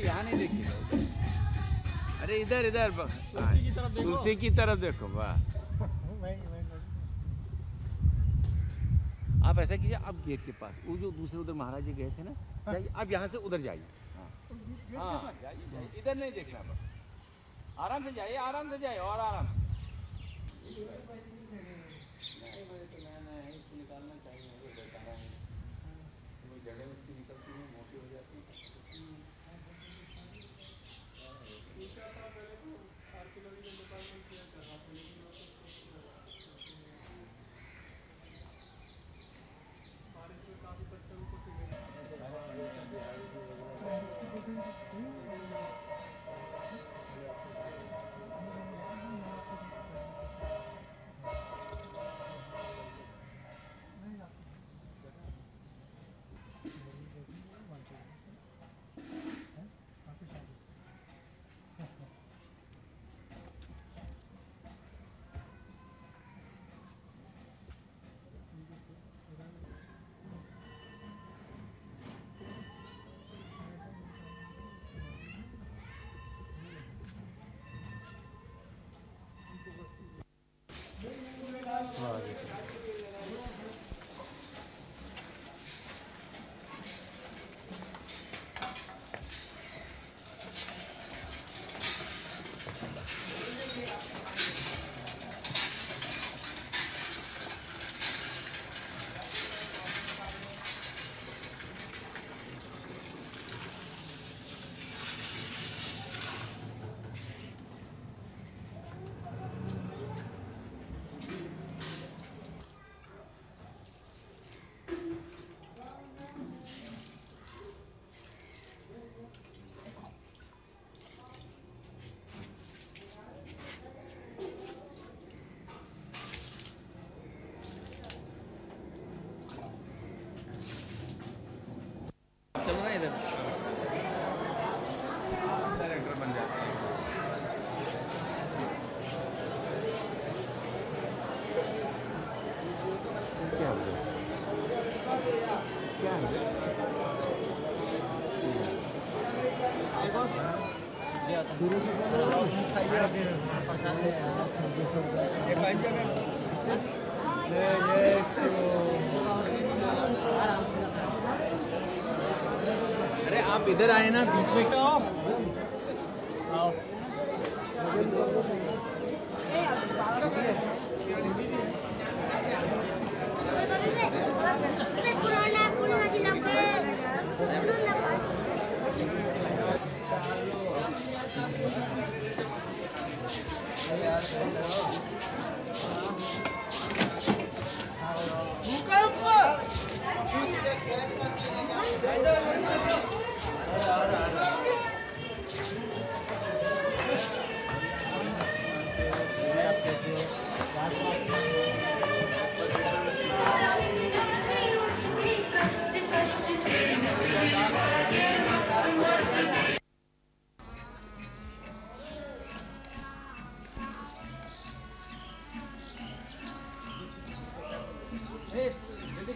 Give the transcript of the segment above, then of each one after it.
यहाँ नहीं देखिएगा, अरे इधर इधर तुलसी की तरफ देखो। वाह, आप ऐसा कीजिए, आप गेट के पास वो जो दूसरे उधर महाराज जी गए थे ना, जाइए आप यहाँ से उधर जाइए। हाँ जाइए जाइए, इधर नहीं देखना, बस आराम से जाइए, आराम से जाइए और आराम से। नहीं मुझे तो नया है, इसको निकालना चाहिए, मुझे बेकार है, कोई जगह उसकी निकलती है, मोटी हो जाती है। डायरेक्टर बन जाते हैं। क्या है क्या है अरे आप इधर आए ना, बीच में क्या हो?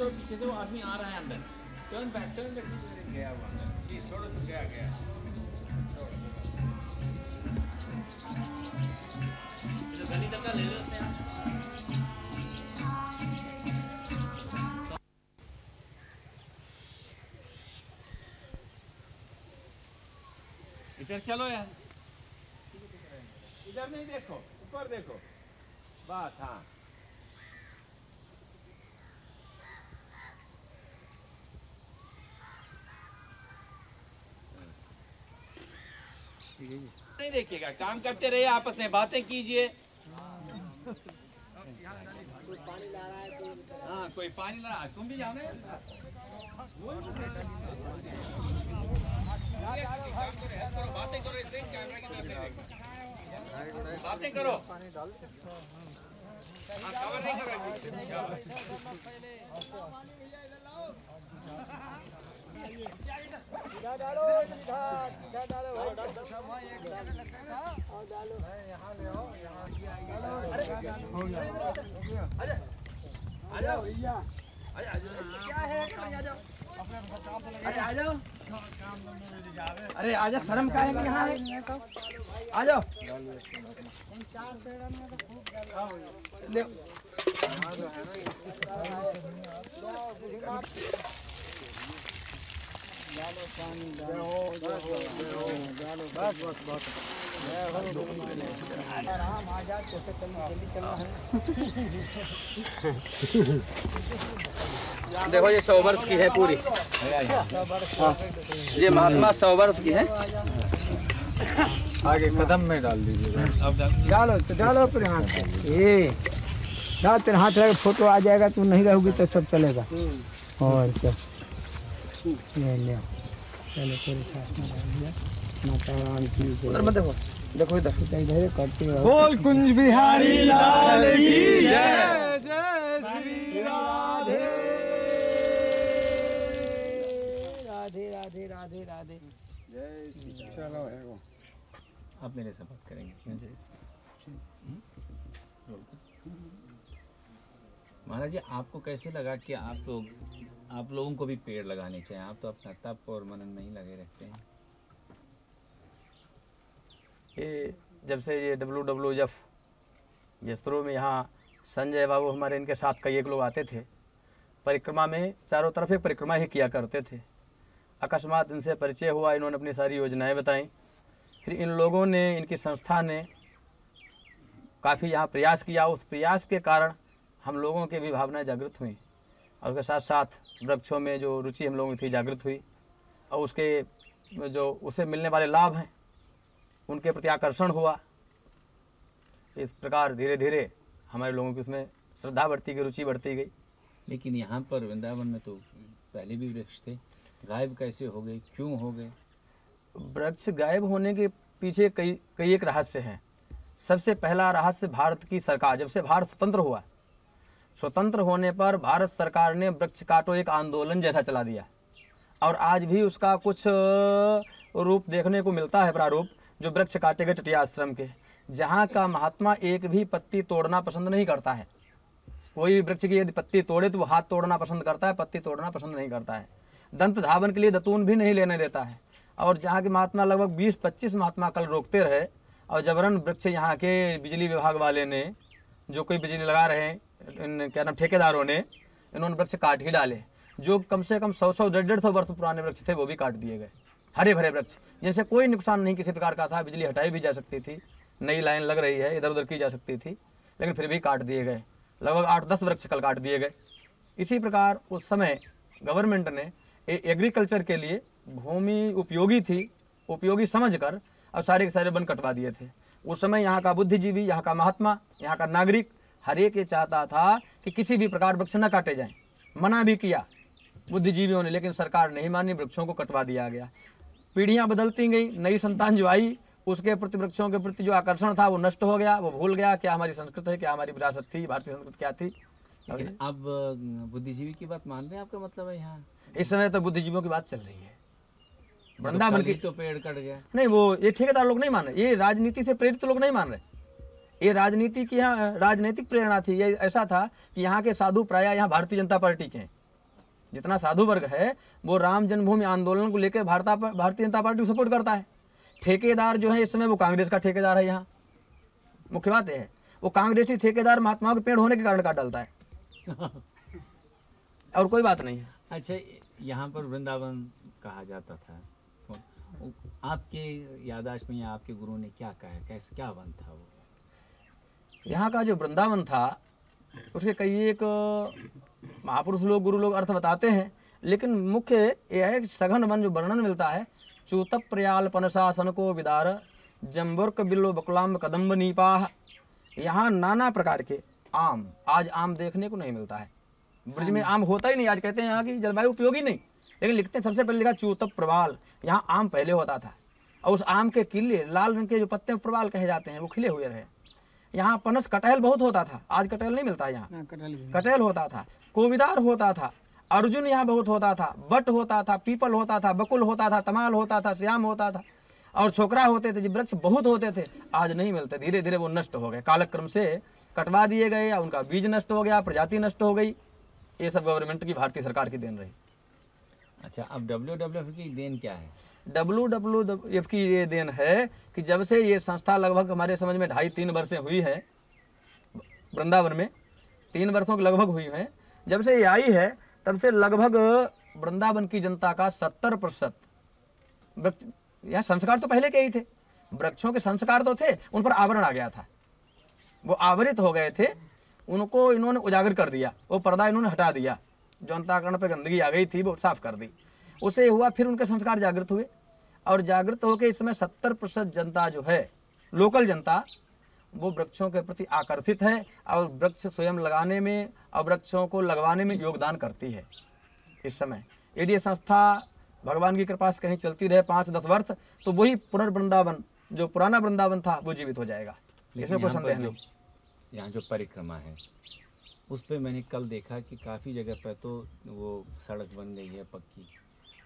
तो पीछे से वो आदमी आ रहा है अंदर, टर्न बैक गया हुआ अंदर, छोड़ो तो गया गली तक का ले लेते हैं। इधर चलो यार, इधर नहीं देखो, ऊपर देखो बस। हाँ नहीं देखिएगा, काम करते रहिए, आपस में बातें कीजिए। हाँ कोई पानी ला रहा है, तुम भी जाओ ना। बातें करो, बातें करो, कवर नहीं करो। सीधा डालो, सीधा डालो, डालो यहाँ ले आओ, यहाँ। अरे आ जाओ भैया, क्या है, आ जाओ। अरे आ जाओ, अरे आ जाओ, शर्म काहे की यहाँ है, आ जाओ ले। देखो ये 100 वर्ष की है पूरी, ये महात्मा 100 वर्ष की है। आगे कदम में डाल दीजिएगा। अब डालो तो डालो फिर हाथ, ये डाल तेरे हाथ लगा फोटो आ जाएगा, तू नहीं रहोगी तो सब चलेगा। और क्या ले ले, चलो तेरे साथ में डाल दिया। माता राम की जय। उधर मत देखो, देखो इधर। इधर करते रहो। बोल कुंज बिहारी लाल की जय। जय श्री राधे राधे राधे राधे राधे। चलो आप मेरे से बात करेंगे। महाराज जी, आपको कैसे लगा कि आप लोगों को भी पेड़ लगाने चाहिए? आप तो अपना तप और मनन में ही लगे रहते हैं। ये जब से ये WWF जसरों में यहाँ संजय बाबू हमारे इनके साथ कई एक लोग आते थे, परिक्रमा में चारों तरफ एक परिक्रमा ही किया करते थे। अकस्मात इनसे परिचय हुआ, इन्होंने अपनी सारी योजनाएं बताई। फिर इन लोगों ने, इनकी संस्था ने काफ़ी यहाँ प्रयास किया। उस प्रयास के कारण हम लोगों की भी भावनाएं जागृत हुई, और उसके साथ साथ वृक्षों में जो रुचि हम लोगों की थी जागृत हुई, और उसके जो उससे मिलने वाले लाभ हैं उनके प्रति आकर्षण हुआ। इस प्रकार धीरे धीरे हमारे लोगों की उसमें श्रद्धा बढ़ती गई, रुचि बढ़ती गई। लेकिन यहाँ पर वृंदावन में तो पहले भी वृक्ष थे, गायब कैसे हो गए, क्यों हो गए? वृक्ष गायब होने के पीछे कई एक रहस्य हैं। सबसे पहला रहस्य, भारत की सरकार, जब से भारत स्वतंत्र हुआ, स्वतंत्र होने पर भारत सरकार ने वृक्ष काटो एक आंदोलन जैसा चला दिया, और आज भी उसका कुछ रूप देखने को मिलता है, प्रारूप, जो वृक्ष काटे गए टटिया आश्रम के, जहाँ का महात्मा एक भी पत्ती तोड़ना पसंद नहीं करता है। कोई भी वृक्ष की यदि पत्ती तोड़े तो वो हाथ तोड़ना पसंद करता है, पत्ती तोड़ना पसंद नहीं करता है। दंत धावन के लिए दतून भी नहीं लेने देता है। और जहाँ के महात्मा लगभग 20-25 महात्मा कल रोकते रहे, और जबरन वृक्ष यहाँ के बिजली विभाग वाले ने, जो कोई बिजली लगा रहे हैं, क्या नाम, ठेकेदारों ने, इन्होंने वृक्ष काट ही डाले। जो कम से कम 100-100, 150 वर्ष पुराने वृक्ष थे वो भी काट दिए गए। हरे भरे वृक्ष जिनसे कोई नुकसान नहीं किसी प्रकार का था, बिजली हटाई भी जा सकती थी, नई लाइन लग रही है, इधर उधर की जा सकती थी, लेकिन फिर भी काट दिए गए। लगभग 8-10 वृक्ष कल काट दिए गए। इसी प्रकार उस समय गवर्नमेंट ने एग्रीकल्चर के लिए भूमि उपयोगी थी, उपयोगी समझकर और सारे के सारे वन कटवा दिए थे। उस समय यहाँ का बुद्धिजीवी, यहाँ का महात्मा, यहाँ का नागरिक हर एक ये चाहता था कि किसी भी प्रकार वृक्ष न काटे जाएं। मना भी किया बुद्धिजीवियों ने, लेकिन सरकार नहीं मानी, वृक्षों को कटवा दिया गया। पीढ़ियाँ बदलती गई, नई संतान जो आई उसके प्रति, वृक्षों के प्रति जो आकर्षण था वो नष्ट हो गया। वो भूल गया क्या हमारी संस्कृति है, क्या हमारी विरासत थी, भारतीय संस्कृति क्या थी। लेकिन अब बुद्धिजीवी की बात मान रहे हैं, आपका मतलब है यहाँ इस समय तो बुद्धिजीवियों की बात चल रही है। वृंदावन की तो पेड़ कट गया नहीं, वो ये ठेकेदार लोग नहीं मान रहे, ये राजनीति से प्रेरित लोग नहीं मान रहे। ये राजनीति की यहाँ राजनीतिक प्रेरणा थी। ये ऐसा था कि यहाँ के साधु प्राय यहाँ भारतीय जनता पार्टी के हैं। जितना साधु वर्ग है वो राम जन्मभूमि आंदोलन को लेकर भारतीय जनता पार्टी को सपोर्ट करता है। ठेकेदार जो है इस समय वो कांग्रेस का ठेकेदार है। यहाँ मुख्य बात है वो कांग्रेसी ठेकेदार महात्माओं के पेड़ होने के कारण काट डालता है और कोई बात नहीं है। अच्छा, यहाँ पर वृंदावन कहा जाता था, आपके याददाश्त में या आपके गुरु ने क्या कहा, कैसे क्या वन था वो? यहाँ का जो वृंदावन था उसके कई एक महापुरुष लोग, गुरु लोग अर्थ बताते हैं, लेकिन मुख्य यह है कि सघन वन जो वर्णन मिलता है, चूतप प्रयाल पनसासन को विदार जम्बुर्क बिल्लो बकुलाम कदम्ब नीपाह। यहाँ नाना प्रकार के आम, आज आम देखने को नहीं मिलता है। ब्रज में आम होता ही नहीं। आज कहते हैं यहाँ की जलवायु उपयोगी नहीं, लेकिन लिखते हैं सबसे पहले लिखा चूतप प्रवाल। यहाँ आम पहले होता था और उस आम के किले, लाल रंग के जो पत्ते प्रवाल कहे जाते हैं, वो खिले हुए रहे। यहाँ पनस, कटहल बहुत होता था, आज कटहल नहीं मिलता है। यहाँ कटहल होता था, कोविदार होता था, अर्जुन यहाँ बहुत होता था, बट होता था, पीपल होता था, बकुल होता था, तमाल होता था, श्याम होता था और छोकरा होते थे। जो वृक्ष बहुत होते थे आज नहीं मिलते। धीरे धीरे वो नष्ट हो गए, कालक्रम से कटवा दिए गए या उनका बीज नष्ट हो गया, प्रजाति नष्ट हो गई। ये सब गवर्नमेंट की, भारतीय सरकार की देन रही। अच्छा, अब WWF की देन क्या है? WWF की ये देन है कि जब से ये संस्था लगभग हमारे समझ में 2.5-3 वर्षें हुई है वृंदावन में, 3 वर्षों के लगभग हुई हैं, जब से ये आई है तब से लगभग वृंदावन की जनता का 70% वृक्ष, यहाँ संस्कार तो पहले के ही थे, वृक्षों के संस्कार तो थे, उन पर आवरण आ गया था, वो आवरित हो गए थे, उनको इन्होंने उजागर कर दिया, वो पर्दा इन्होंने हटा दिया, जो अंतःकरण पे गंदगी आ गई थी वो साफ कर दी, उससे हुआ फिर उनके संस्कार जागृत हुए, और जागृत होकर इस समय 70% जनता जो है, लोकल जनता, वो वृक्षों के प्रति आकर्षित है और वृक्ष स्वयं लगाने में और वृक्षों को लगवाने में योगदान करती है। इस समय यदि ये संस्था भगवान की कृपा से कहीं चलती रहे 5-10 वर्ष, तो वही पुनर्वृंदावन, जो पुराना वृंदावन था, वो जीवित हो जाएगा, इसमें कोई संदेह नहीं। यहाँ जो परिक्रमा है उस पे मैंने कल देखा कि काफ़ी जगह पर तो वो सड़क बन गई है पक्की,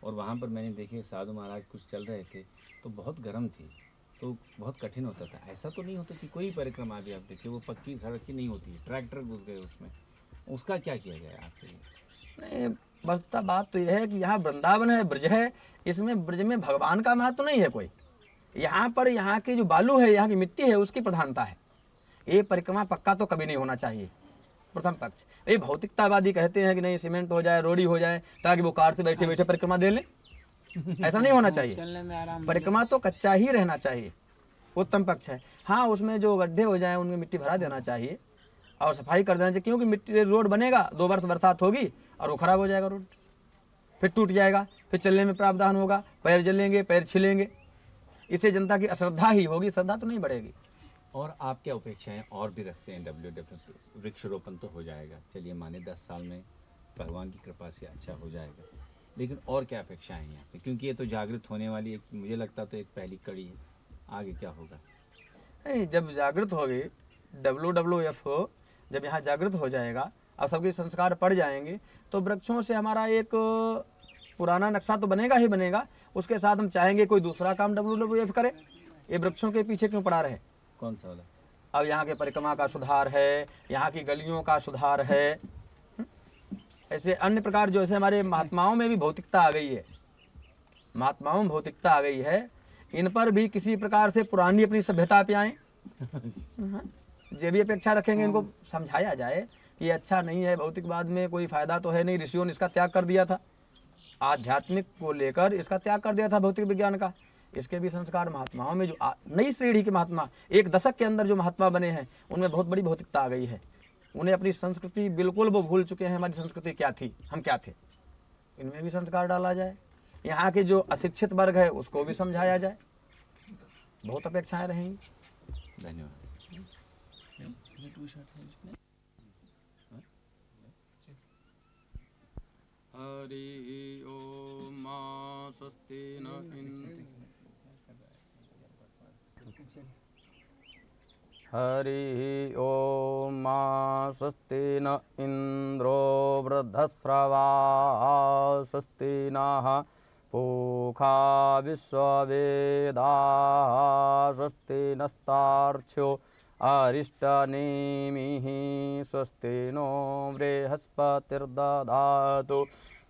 और वहाँ पर मैंने देखे साधु महाराज कुछ चल रहे थे तो बहुत गर्म थी, तो बहुत कठिन होता था। ऐसा तो नहीं होता कि कोई परिक्रमा भी आप देखिए वो पक्की सड़क की नहीं होती है, ट्रैक्टर घुस गए उसमें, उसका क्या किया गया आपके लिए? नहीं, बस बात तो यह है कि यहाँ वृंदावन है, ब्रज है, इसमें ब्रज में भगवान का महत्व तो नहीं है कोई, यहाँ पर यहाँ की जो बालू है, यहाँ की मिट्टी है, उसकी प्रधानता है। ये परिक्रमा पक्का तो कभी नहीं होना चाहिए। प्रथम पक्ष ये भौतिकतावादी कहते हैं कि नहीं सीमेंट हो जाए, रोडी हो जाए, ताकि वो कार से बैठे बैठे परिक्रमा दे लें, ऐसा नहीं होना चाहिए। परिक्रमा तो कच्चा ही रहना चाहिए, उत्तम पक्ष है। हाँ, उसमें जो गड्ढे हो जाए उनमें मिट्टी भरा देना चाहिए और सफाई कर देना चाहिए, क्योंकि मिट्टी रोड बनेगा, 2 वर्ष बरसात होगी और वो खराब हो जाएगा, रोड फिर टूट जाएगा, फिर चलने में प्रावधान होगा, पैर जलेंगे, पैर छिलेंगे, इससे जनता की अश्रद्धा ही होगी, श्रद्धा तो नहीं बढ़ेगी। और आप क्या अपेक्षाएं और भी रखते हैं? WWF वृक्षारोपण तो हो जाएगा, चलिए माने 10 साल में भगवान की कृपा से अच्छा हो जाएगा, लेकिन और क्या अपेक्षाएं हैं यहाँ पे? क्योंकि ये तो जागृत होने वाली एक, मुझे लगता तो एक पहली कड़ी है, आगे क्या होगा? नहीं, जब जागृत होगी WWF हो, जब यहाँ जागृत हो जाएगा और सबके संस्कार पड़ जाएंगे, तो वृक्षों से हमारा एक पुराना नक्शा तो बनेगा ही बनेगा, उसके साथ हम चाहेंगे कोई दूसरा काम WWF करे, ये वृक्षों के पीछे क्यों पड़ा रहे? कौन सा वाला? अब यहाँ के परिक्रमा का सुधार है, यहाँ की गलियों का सुधार है, ऐसे अन्य प्रकार जो ऐसे हमारे महात्माओं में भी भौतिकता आ गई है, महात्माओं में भौतिकता आ गई है, इन पर भी किसी प्रकार से पुरानी अपनी सभ्यता पे आए, जो भी अपेक्षा रखेंगे इनको समझाया जाए कि ये अच्छा नहीं है, भौतिकवाद में कोई फायदा तो है नहीं, ऋषियों ने इसका त्याग कर दिया था, आध्यात्मिक को लेकर इसका त्याग कर दिया था भौतिक विज्ञान का। इसके भी संस्कार महात्माओं में जो नई श्रेणी के महात्मा, 1 दशक के अंदर जो महात्मा बने हैं, उनमें बहुत बड़ी भौतिकता आ गई है, उन्हें अपनी संस्कृति बिल्कुल वो भूल चुके हैं, हमारी संस्कृति क्या थी, हम क्या थे, इनमें भी संस्कार डाला जाए, यहाँ के जो अशिक्षित वर्ग है उसको भी समझाया जाए, बहुत अपेक्षाएं रहेंगी। धन्यवाद। हरि ओम स्वस्ति न हरि ओम स्वस्ति न इंद्रो वृद्धस्रवा स्वस्ति नः पूषा विश्ववेदाः स्वस्ति नस्तार्क्ष्यो अरिष्टनेमिः स्वस्ति नो बृहस्पतिर्दधातु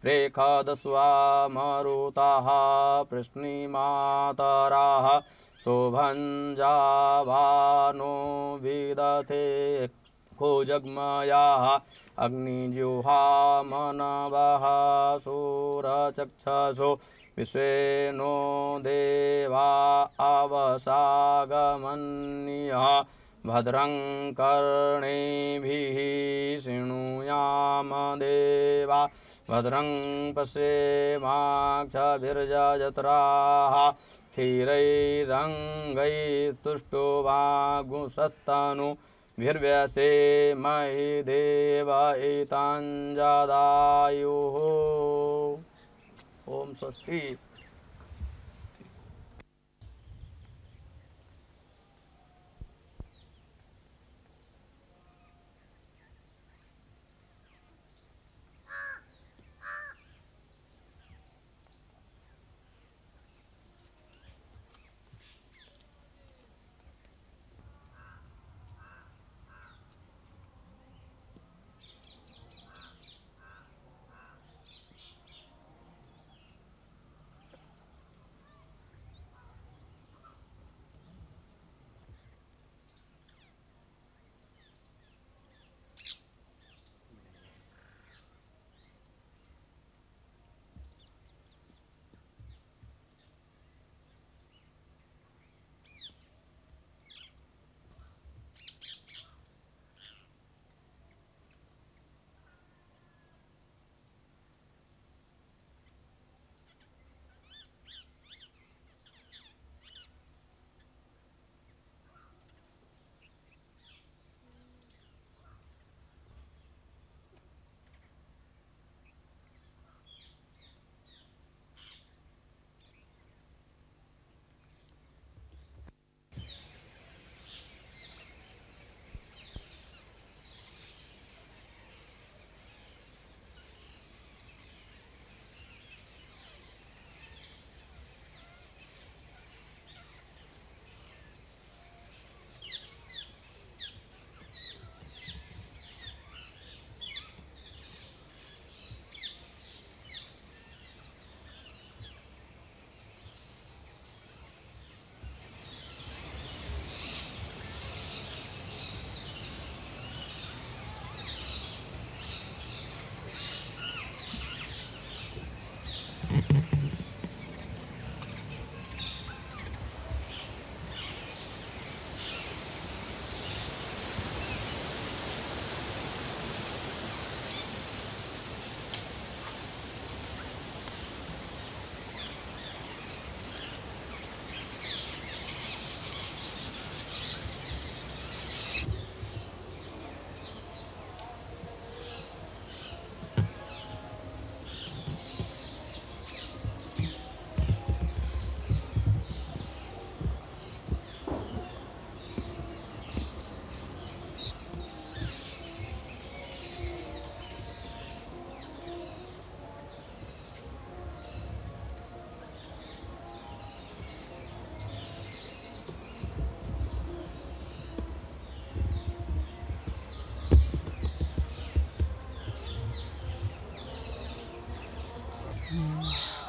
रेखादस्वा मरुताः प्रश्निमातराः शोभञ्जावानो विदथे खोजग्मयाः अग्निजिह्वा मनवः सूरचक्षसो विश्वेनो देवा अवसागमन्यः भद्रं कर्णेभिः शृणुयाम देवा भद्रं पश्येमाक्षभिर्यजत्राः स्थिरैरङ्गैस्तुष्टुवागुंसस्तनुभिर्व्यसेमहि देव एताञ्जदायुः। ओम स्वस्ति। है।